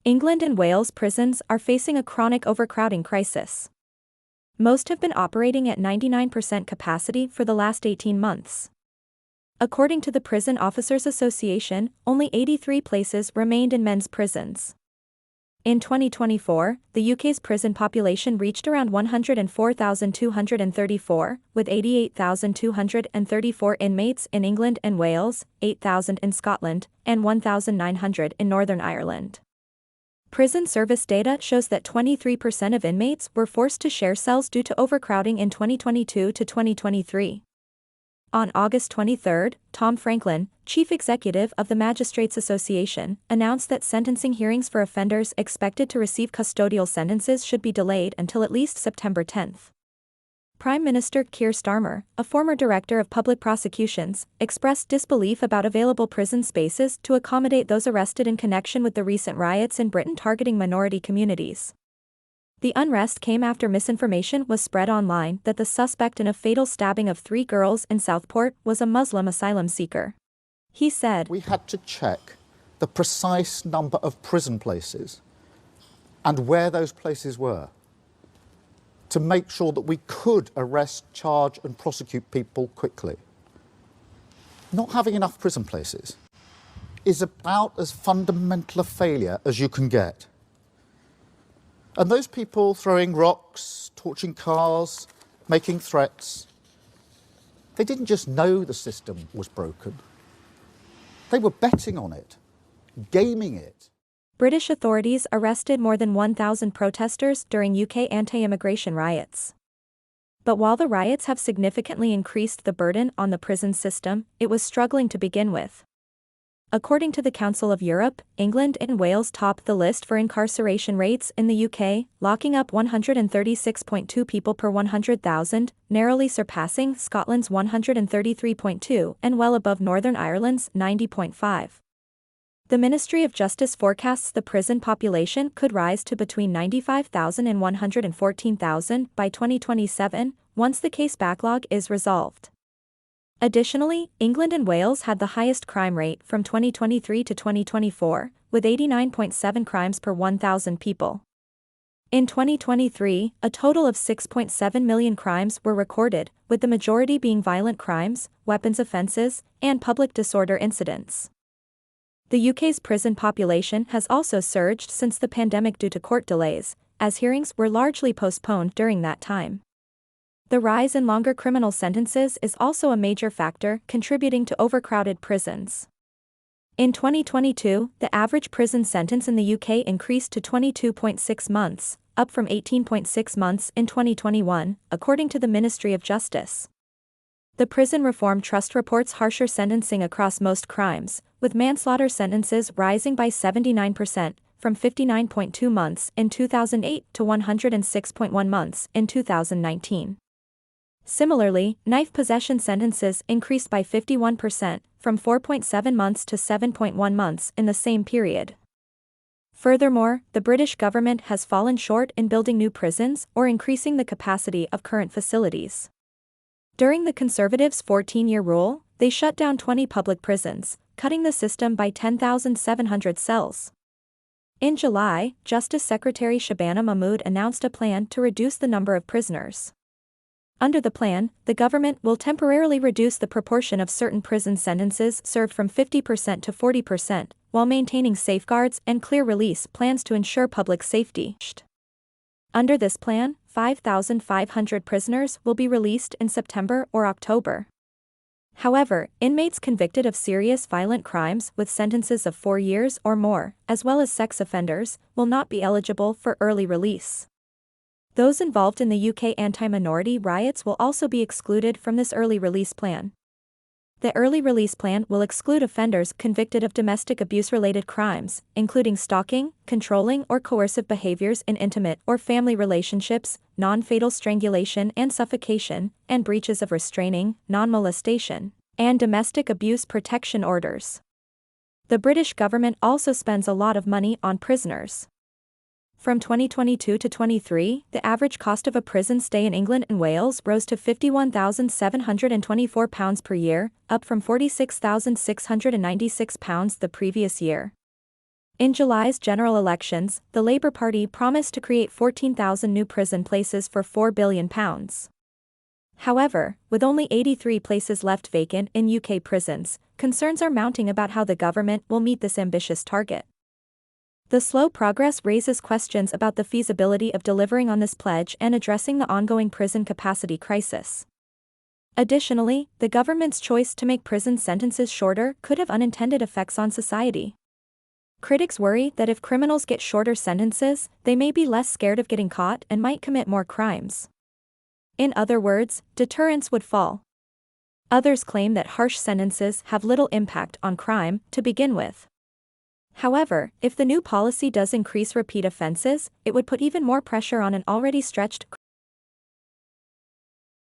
England and Wales prisons are facing a chronic overcrowding crisis. Most have been operating at 99% capacity for the last 18 months. According to the Prison Officers Association, only 83 places remained in men's prisons. In 2024, the UK's prison population reached around 104,234, with 88,234 inmates in England and Wales, 8,000 in Scotland, and 1,900 in Northern Ireland. Prison service data shows that 23% of inmates were forced to share cells due to overcrowding in 2022 to 2023. On August 23, Tom Franklin, chief executive of the Magistrates Association, announced that sentencing hearings for offenders expected to receive custodial sentences should be delayed until at least September 10. Prime Minister Keir Starmer, a former director of public prosecutions, expressed disbelief about available prison spaces to accommodate those arrested in connection with the recent riots in Britain targeting minority communities. The unrest came after misinformation was spread online that the suspect in a fatal stabbing of 3 girls in Southport was a Muslim asylum seeker. He said, "We had to check the precise number of prison places and where those places were to make sure that we could arrest, charge and prosecute people quickly. Not having enough prison places is about as fundamental a failure as you can get. And those people throwing rocks, torching cars, making threats, they didn't just know the system was broken. They were betting on it, gaming it." British authorities arrested more than 1,000 protesters during UK anti-immigration riots. But while the riots have significantly increased the burden on the prison system, it was struggling to begin with. According to the Council of Europe, England and Wales top the list for incarceration rates in the UK, locking up 136.2 people per 100,000, narrowly surpassing Scotland's 133.2 and well above Northern Ireland's 90.5. The Ministry of Justice forecasts the prison population could rise to between 95,000 and 114,000 by 2027, once the case backlog is resolved. Additionally, England and Wales had the highest crime rate from 2023 to 2024, with 89.7 crimes per 1,000 people. In 2023, a total of 6.7 million crimes were recorded, with the majority being violent crimes, weapons offences, and public disorder incidents. The UK's prison population has also surged since the pandemic due to court delays, as hearings were largely postponed during that time. The rise in longer criminal sentences is also a major factor contributing to overcrowded prisons. In 2022, the average prison sentence in the UK increased to 22.6 months, up from 18.6 months in 2021, according to the Ministry of Justice. The Prison Reform Trust reports harsher sentencing across most crimes, with manslaughter sentences rising by 79%, from 59.2 months in 2008 to 106.1 months in 2019. Similarly, knife possession sentences increased by 51%, from 4.7 months to 7.1 months in the same period. Furthermore, the British government has fallen short in building new prisons or increasing the capacity of current facilities. During the Conservatives' 14-year rule, they shut down 20 public prisons, cutting the system by 10,700 cells. In July, Justice Secretary Shabana Mahmood announced a plan to reduce the number of prisoners. Under the plan, the government will temporarily reduce the proportion of certain prison sentences served from 50% to 40%, while maintaining safeguards and clear release plans to ensure public safety. Under this plan, 5,500 prisoners will be released in September or October. However, inmates convicted of serious violent crimes with sentences of 4 years or more, as well as sex offenders, will not be eligible for early release. Those involved in the UK anti-minority riots will also be excluded from this early release plan. The early release plan will exclude offenders convicted of domestic abuse-related crimes, including stalking, controlling or coercive behaviors in intimate or family relationships, non-fatal strangulation and suffocation, and breaches of restraining, non-molestation, and domestic abuse protection orders. The British government also spends a lot of money on prisoners. From 2022 to 23, the average cost of a prison stay in England and Wales rose to £51,724 per year, up from £46,696 the previous year. In July's general elections, the Labour Party promised to create 14,000 new prison places for £4 billion. However, with only 83 places left vacant in UK prisons, concerns are mounting about how the government will meet this ambitious target. The slow progress raises questions about the feasibility of delivering on this pledge and addressing the ongoing prison capacity crisis. Additionally, the government's choice to make prison sentences shorter could have unintended effects on society. Critics worry that if criminals get shorter sentences, they may be less scared of getting caught and might commit more crimes. In other words, deterrence would fall. Others claim that harsh sentences have little impact on crime to begin with. However, if the new policy does increase repeat offenses, it would put even more pressure on an already stretched